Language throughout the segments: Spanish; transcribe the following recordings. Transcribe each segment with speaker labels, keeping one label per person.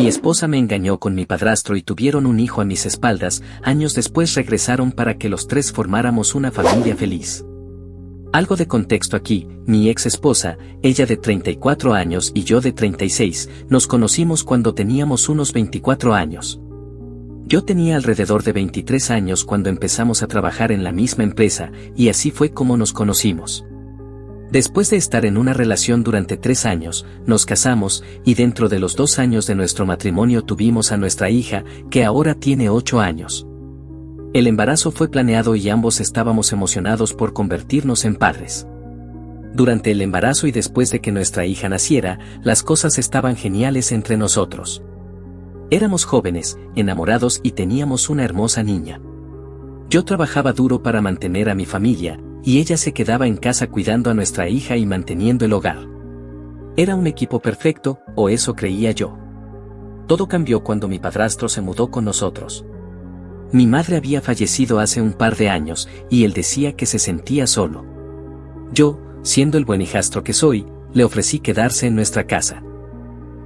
Speaker 1: Mi esposa me engañó con mi padrastro y tuvieron un hijo a mis espaldas. Años después regresaron para que los tres formáramos una familia feliz. Algo de contexto aquí: mi ex esposa, ella de 34 años y yo de 36, nos conocimos cuando teníamos unos 24 años. Yo tenía alrededor de 23 años cuando empezamos a trabajar en la misma empresa, y así fue como nos conocimos. Después de estar en una relación durante 3 años, nos casamos, y dentro de los 2 años de nuestro matrimonio tuvimos a nuestra hija, que ahora tiene 8 años. El embarazo fue planeado y ambos estábamos emocionados por convertirnos en padres. Durante el embarazo y después de que nuestra hija naciera, las cosas estaban geniales entre nosotros. Éramos jóvenes, enamorados y teníamos una hermosa niña. Yo trabajaba duro para mantener a mi familia, y ella se quedaba en casa cuidando a nuestra hija y manteniendo el hogar. Era un equipo perfecto, o eso creía yo. Todo cambió cuando mi padrastro se mudó con nosotros. Mi madre había fallecido hace un par de años, y él decía que se sentía solo. Yo, siendo el buen hijastro que soy, le ofrecí quedarse en nuestra casa.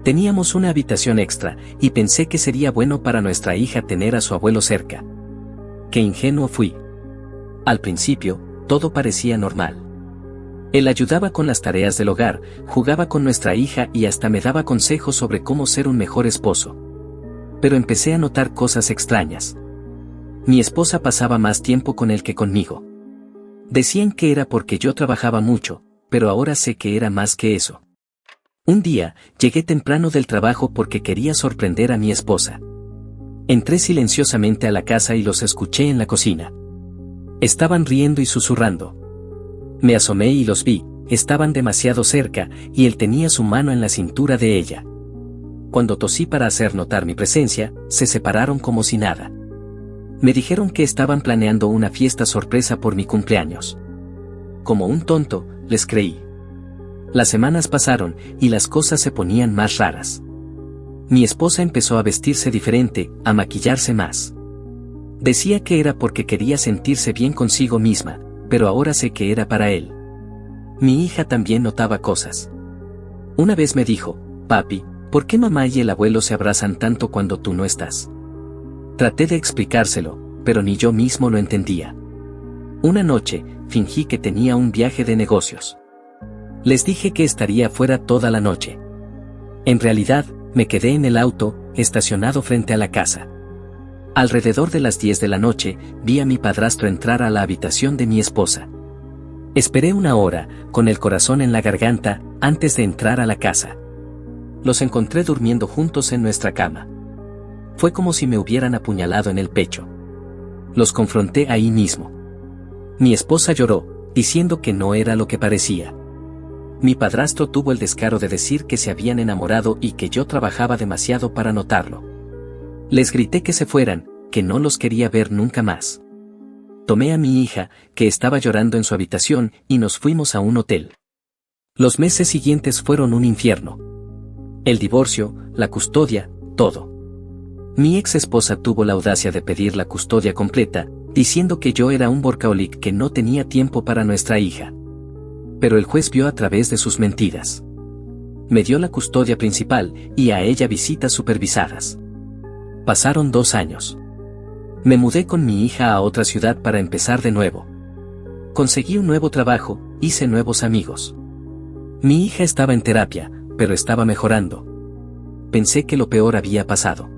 Speaker 1: Teníamos una habitación extra, y pensé que sería bueno para nuestra hija tener a su abuelo cerca. Qué ingenuo fui. Al principio, todo parecía normal. Él ayudaba con las tareas del hogar, jugaba con nuestra hija y hasta me daba consejos sobre cómo ser un mejor esposo. Pero empecé a notar cosas extrañas. Mi esposa pasaba más tiempo con él que conmigo. Decían que era porque yo trabajaba mucho, pero ahora sé que era más que eso. Un día, llegué temprano del trabajo porque quería sorprender a mi esposa. Entré silenciosamente a la casa y los escuché en la cocina. Estaban riendo y susurrando. Me asomé y los vi, estaban demasiado cerca, y él tenía su mano en la cintura de ella. Cuando tosí para hacer notar mi presencia, se separaron como si nada. Me dijeron que estaban planeando una fiesta sorpresa por mi cumpleaños. Como un tonto, les creí. Las semanas pasaron, y las cosas se ponían más raras. Mi esposa empezó a vestirse diferente, a maquillarse más. Decía que era porque quería sentirse bien consigo misma, pero ahora sé que era para él. Mi hija también notaba cosas. Una vez me dijo: papi, ¿por qué mamá y el abuelo se abrazan tanto cuando tú no estás? Traté de explicárselo, pero ni yo mismo lo entendía. Una noche, fingí que tenía un viaje de negocios. Les dije que estaría fuera toda la noche. En realidad, me quedé en el auto, estacionado frente a la casa. Alrededor de las 10 de la noche, vi a mi padrastro entrar a la habitación de mi esposa. Esperé 1 hora, con el corazón en la garganta, antes de entrar a la casa. Los encontré durmiendo juntos en nuestra cama. Fue como si me hubieran apuñalado en el pecho. Los confronté ahí mismo. Mi esposa lloró, diciendo que no era lo que parecía. Mi padrastro tuvo el descaro de decir que se habían enamorado y que yo trabajaba demasiado para notarlo. Les grité que se fueran, que no los quería ver nunca más. Tomé a mi hija, que estaba llorando en su habitación, y nos fuimos a un hotel. Los meses siguientes fueron un infierno. El divorcio, la custodia, todo. Mi ex esposa tuvo la audacia de pedir la custodia completa, diciendo que yo era un workaholic que no tenía tiempo para nuestra hija. Pero el juez vio a través de sus mentiras. Me dio la custodia principal, y a ella visitas supervisadas. Pasaron 2 años. Me mudé con mi hija a otra ciudad para empezar de nuevo. Conseguí un nuevo trabajo, hice nuevos amigos. Mi hija estaba en terapia, pero estaba mejorando. Pensé que lo peor había pasado.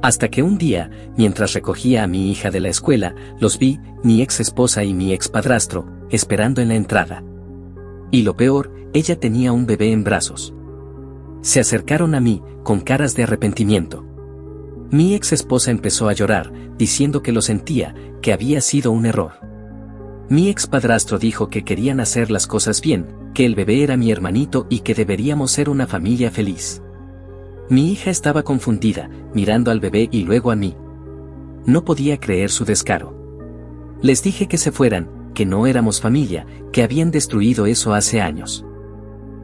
Speaker 1: Hasta que un día, mientras recogía a mi hija de la escuela, los vi, mi ex esposa y mi ex padrastro, esperando en la entrada. Y lo peor, ella tenía un bebé en brazos. Se acercaron a mí, con caras de arrepentimiento. Mi ex esposa empezó a llorar, diciendo que lo sentía, que había sido un error. Mi ex padrastro dijo que querían hacer las cosas bien, que el bebé era mi hermanito y que deberíamos ser una familia feliz. Mi hija estaba confundida, mirando al bebé y luego a mí. No podía creer su descaro. Les dije que se fueran, que no éramos familia, que habían destruido eso hace años.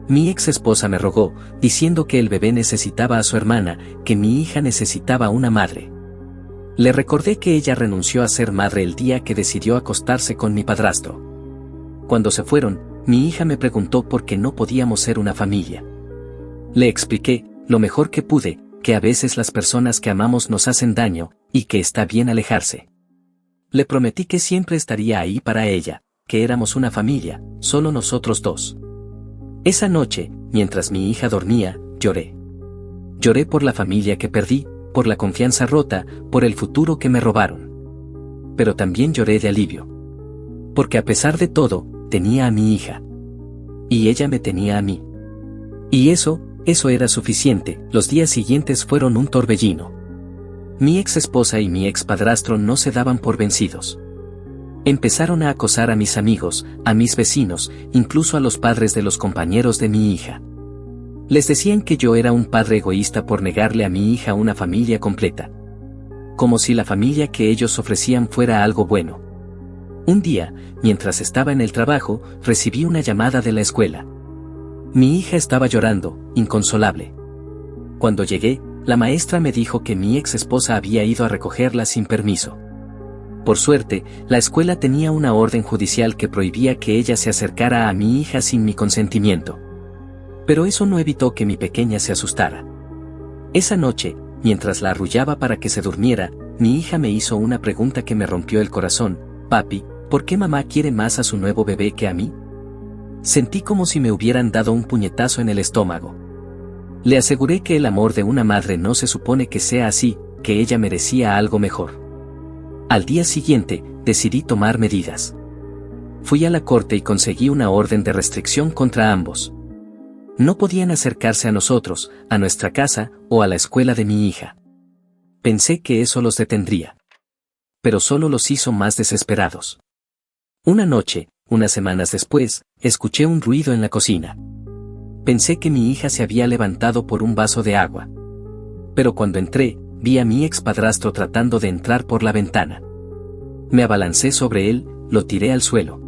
Speaker 1: Mi ex esposa me rogó, diciendo que el bebé necesitaba a su hermana, que mi hija necesitaba una madre. Le recordé que ella renunció a ser madre el día que decidió acostarse con mi padrastro. Cuando se fueron, mi hija me preguntó por qué no podíamos ser una familia. Le expliqué, lo mejor que pude, que a veces las personas que amamos nos hacen daño, y que está bien alejarse. Le prometí que siempre estaría ahí para ella, que éramos una familia, solo nosotros dos. Esa noche, mientras mi hija dormía, lloré. Lloré por la familia que perdí, por la confianza rota, por el futuro que me robaron. Pero también lloré de alivio. Porque a pesar de todo, tenía a mi hija. Y ella me tenía a mí. Y eso era suficiente. Los días siguientes fueron un torbellino. Mi ex esposa y mi ex padrastro no se daban por vencidos. Empezaron a acosar a mis amigos, a mis vecinos, incluso a los padres de los compañeros de mi hija. Les decían que yo era un padre egoísta por negarle a mi hija una familia completa. Como si la familia que ellos ofrecían fuera algo bueno. Un día, mientras estaba en el trabajo, recibí una llamada de la escuela. Mi hija estaba llorando, inconsolable. Cuando llegué, la maestra me dijo que mi ex esposa había ido a recogerla sin permiso. Por suerte, la escuela tenía una orden judicial que prohibía que ella se acercara a mi hija sin mi consentimiento. Pero eso no evitó que mi pequeña se asustara. Esa noche, mientras la arrullaba para que se durmiera, mi hija me hizo una pregunta que me rompió el corazón. Papi, ¿por qué mamá quiere más a su nuevo bebé que a mí? Sentí como si me hubieran dado un puñetazo en el estómago. Le aseguré que el amor de una madre no se supone que sea así, que ella merecía algo mejor. Al día siguiente, decidí tomar medidas. Fui a la corte y conseguí una orden de restricción contra ambos. No podían acercarse a nosotros, a nuestra casa, o a la escuela de mi hija. Pensé que eso los detendría. Pero solo los hizo más desesperados. Una noche, unas semanas después, escuché un ruido en la cocina. Pensé que mi hija se había levantado por un vaso de agua. Pero cuando entré, vi a mi ex padrastro tratando de entrar por la ventana. Me abalancé sobre él, lo tiré al suelo.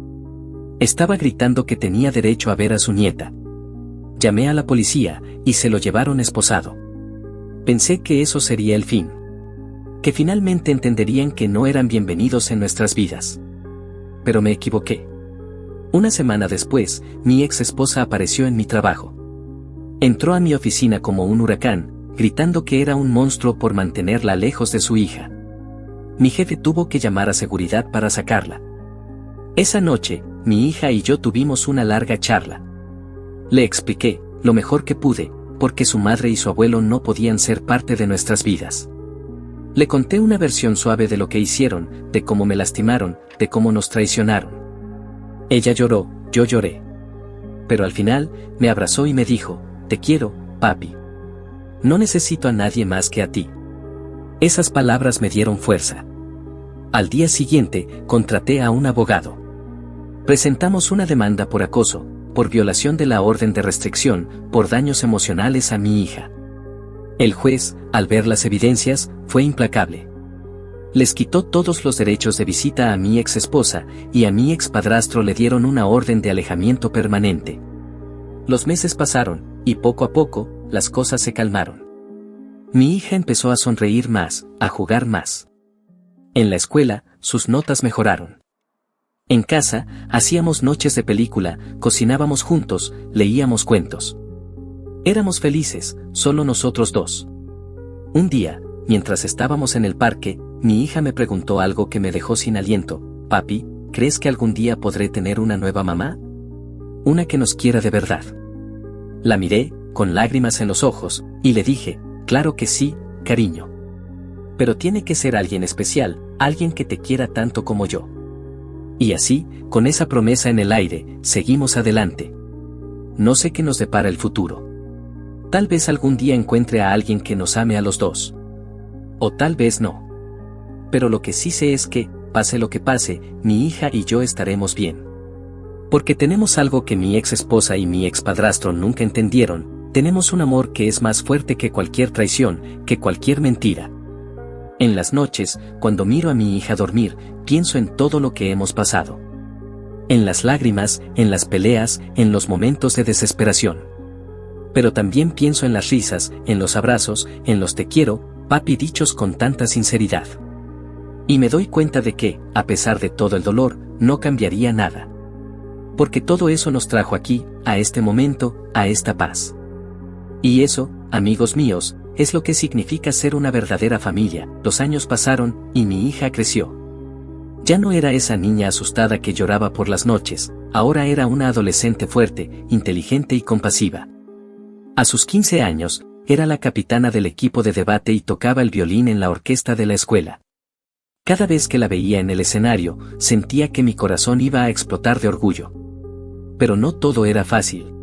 Speaker 1: Estaba gritando que tenía derecho a ver a su nieta. Llamé a la policía, y se lo llevaron esposado. Pensé que eso sería el fin. Que finalmente entenderían que no eran bienvenidos en nuestras vidas. Pero me equivoqué. Una semana después, mi ex esposa apareció en mi trabajo. Entró a mi oficina como un huracán, gritando que era un monstruo por mantenerla lejos de su hija. Mi jefe tuvo que llamar a seguridad para sacarla. Esa noche, mi hija y yo tuvimos una larga charla. Le expliqué, lo mejor que pude, porque su madre y su abuelo no podían ser parte de nuestras vidas. Le conté una versión suave de lo que hicieron, de cómo me lastimaron, de cómo nos traicionaron. Ella lloró, yo lloré. Pero al final, me abrazó y me dijo, te quiero, papi. No necesito a nadie más que a ti. Esas palabras me dieron fuerza. Al día siguiente, contraté a un abogado. Presentamos una demanda por acoso, por violación de la orden de restricción, por daños emocionales a mi hija. El juez, al ver las evidencias, fue implacable. Les quitó todos los derechos de visita a mi ex esposa, y a mi ex padrastro le dieron una orden de alejamiento permanente. Los meses pasaron, y poco a poco, las cosas se calmaron. Mi hija empezó a sonreír más, a jugar más. En la escuela, sus notas mejoraron. En casa, hacíamos noches de película, cocinábamos juntos, leíamos cuentos. Éramos felices, solo nosotros dos. Un día, mientras estábamos en el parque, mi hija me preguntó algo que me dejó sin aliento. Papi, ¿crees que algún día podré tener una nueva mamá? Una que nos quiera de verdad. La miré, con lágrimas en los ojos, y le dije, claro que sí, cariño. Pero tiene que ser alguien especial, alguien que te quiera tanto como yo. Y así, con esa promesa en el aire, seguimos adelante. No sé qué nos depara el futuro. Tal vez algún día encuentre a alguien que nos ame a los dos. O tal vez no. Pero lo que sí sé es que, pase lo que pase, mi hija y yo estaremos bien. Porque tenemos algo que mi ex esposa y mi ex padrastro nunca entendieron, tenemos un amor que es más fuerte que cualquier traición, que cualquier mentira. En las noches, cuando miro a mi hija dormir, pienso en todo lo que hemos pasado. En las lágrimas, en las peleas, en los momentos de desesperación. Pero también pienso en las risas, en los abrazos, en los te quiero, papi dichos con tanta sinceridad. Y me doy cuenta de que, a pesar de todo el dolor, no cambiaría nada. Porque todo eso nos trajo aquí, a este momento, a esta paz. Y eso, amigos míos, es lo que significa ser una verdadera familia. Los años pasaron, y mi hija creció. Ya no era esa niña asustada que lloraba por las noches, ahora era una adolescente fuerte, inteligente y compasiva. A sus 15 años, era la capitana del equipo de debate y tocaba el violín en la orquesta de la escuela. Cada vez que la veía en el escenario, sentía que mi corazón iba a explotar de orgullo. Pero no todo era fácil.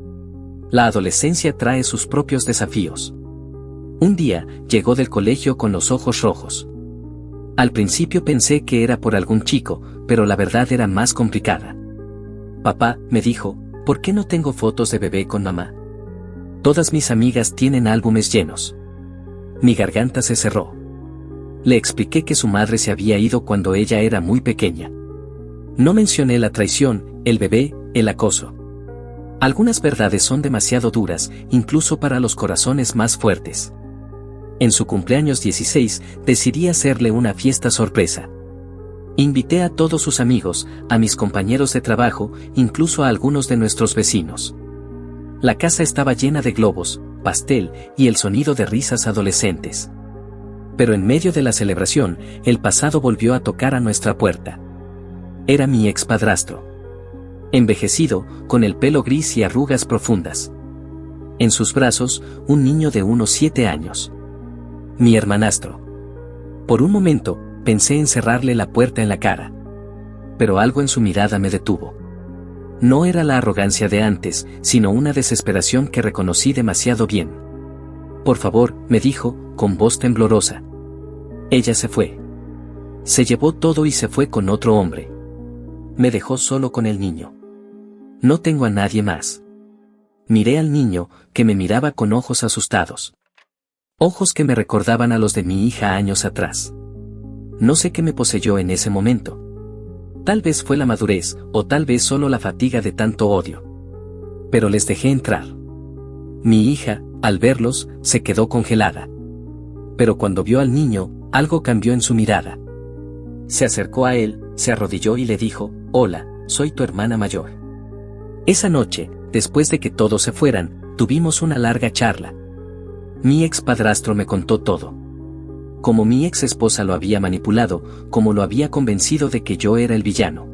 Speaker 1: La adolescencia trae sus propios desafíos. Un día, llegó del colegio con los ojos rojos. Al principio pensé que era por algún chico, pero la verdad era más complicada. Papá, me dijo, ¿por qué no tengo fotos de bebé con mamá? Todas mis amigas tienen álbumes llenos. Mi garganta se cerró. Le expliqué que su madre se había ido cuando ella era muy pequeña. No mencioné la traición, el bebé, el acoso. Algunas verdades son demasiado duras, incluso para los corazones más fuertes. En su cumpleaños 16, decidí hacerle una fiesta sorpresa. Invité a todos sus amigos, a mis compañeros de trabajo, incluso a algunos de nuestros vecinos. La casa estaba llena de globos, pastel y el sonido de risas adolescentes. Pero en medio de la celebración, el pasado volvió a tocar a nuestra puerta. Era mi expadrastro. Envejecido, con el pelo gris y arrugas profundas. En sus brazos, un niño de unos 7 años. Mi hermanastro. Por un momento, pensé en cerrarle la puerta en la cara. Pero algo en su mirada me detuvo. No era la arrogancia de antes, sino una desesperación que reconocí demasiado bien. Por favor, me dijo, con voz temblorosa. Ella se fue. Se llevó todo y se fue con otro hombre. Me dejó solo con el niño. No tengo a nadie más. Miré al niño, que me miraba con ojos asustados. Ojos que me recordaban a los de mi hija años atrás. No sé qué me poseyó en ese momento. Tal vez fue la madurez, o tal vez solo la fatiga de tanto odio. Pero les dejé entrar. Mi hija, al verlos, se quedó congelada. Pero cuando vio al niño, algo cambió en su mirada. Se acercó a él, se arrodilló y le dijo, «Hola, soy tu hermana mayor». Esa noche, después de que todos se fueran, tuvimos una larga charla. Mi expadrastro me contó todo. Cómo mi ex esposa lo había manipulado, cómo lo había convencido de que yo era el villano.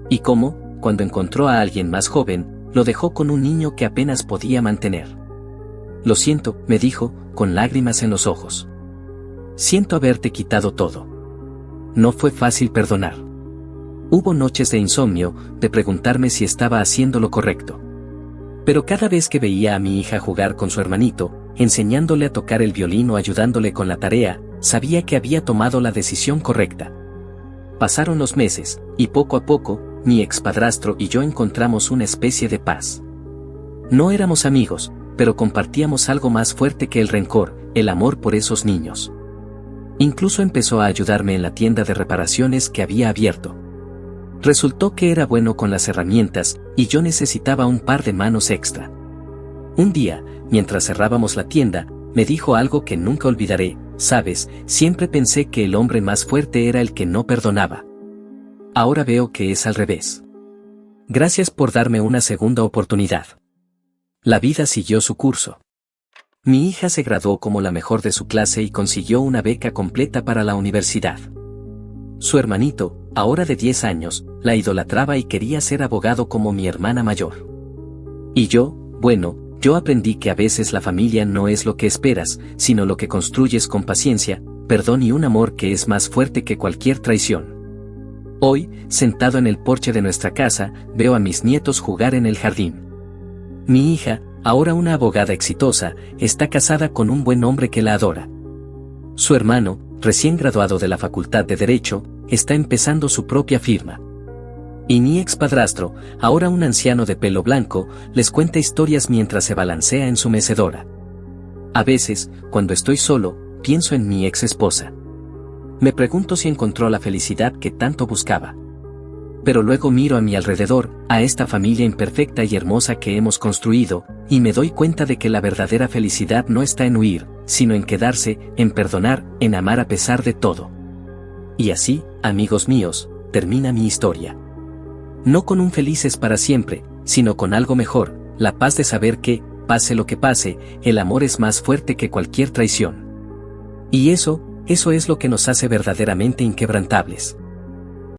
Speaker 1: Y cómo, cuando encontró a alguien más joven, lo dejó con un niño que apenas podía mantener. Lo siento, me dijo, con lágrimas en los ojos. Siento haberte quitado todo. No fue fácil perdonar. Hubo noches de insomnio, de preguntarme si estaba haciendo lo correcto. Pero cada vez que veía a mi hija jugar con su hermanito, enseñándole a tocar el violín o ayudándole con la tarea, sabía que había tomado la decisión correcta. Pasaron los meses, y poco a poco, mi expadrastro y yo encontramos una especie de paz. No éramos amigos, pero compartíamos algo más fuerte que el rencor, el amor por esos niños. Incluso empezó a ayudarme en la tienda de reparaciones que había abierto. Resultó que era bueno con las herramientas, y yo necesitaba un par de manos extra. Un día, mientras cerrábamos la tienda, me dijo algo que nunca olvidaré, ¿sabes? Siempre pensé que el hombre más fuerte era el que no perdonaba. Ahora veo que es al revés. Gracias por darme una segunda oportunidad. La vida siguió su curso. Mi hija se graduó como la mejor de su clase y consiguió una beca completa para la universidad. Su hermanito, ahora de 10 años, la idolatraba y quería ser abogado como mi hermana mayor. Y yo, bueno, yo aprendí que a veces la familia no es lo que esperas, sino lo que construyes con paciencia, perdón y un amor que es más fuerte que cualquier traición. Hoy, sentado en el porche de nuestra casa, veo a mis nietos jugar en el jardín. Mi hija, ahora una abogada exitosa, está casada con un buen hombre que la adora. Su hermano, recién graduado de la Facultad de Derecho, está empezando su propia firma. Y mi expadrastro, ahora un anciano de pelo blanco, les cuenta historias mientras se balancea en su mecedora. A veces, cuando estoy solo, pienso en mi ex esposa. Me pregunto si encontró la felicidad que tanto buscaba. Pero luego miro a mi alrededor, a esta familia imperfecta y hermosa que hemos construido, y me doy cuenta de que la verdadera felicidad no está en huir, sino en quedarse, en perdonar, en amar a pesar de todo. Y así, amigos míos, termina mi historia. No con un felices para siempre, sino con algo mejor, la paz de saber que, pase lo que pase, el amor es más fuerte que cualquier traición. Y eso es lo que nos hace verdaderamente inquebrantables.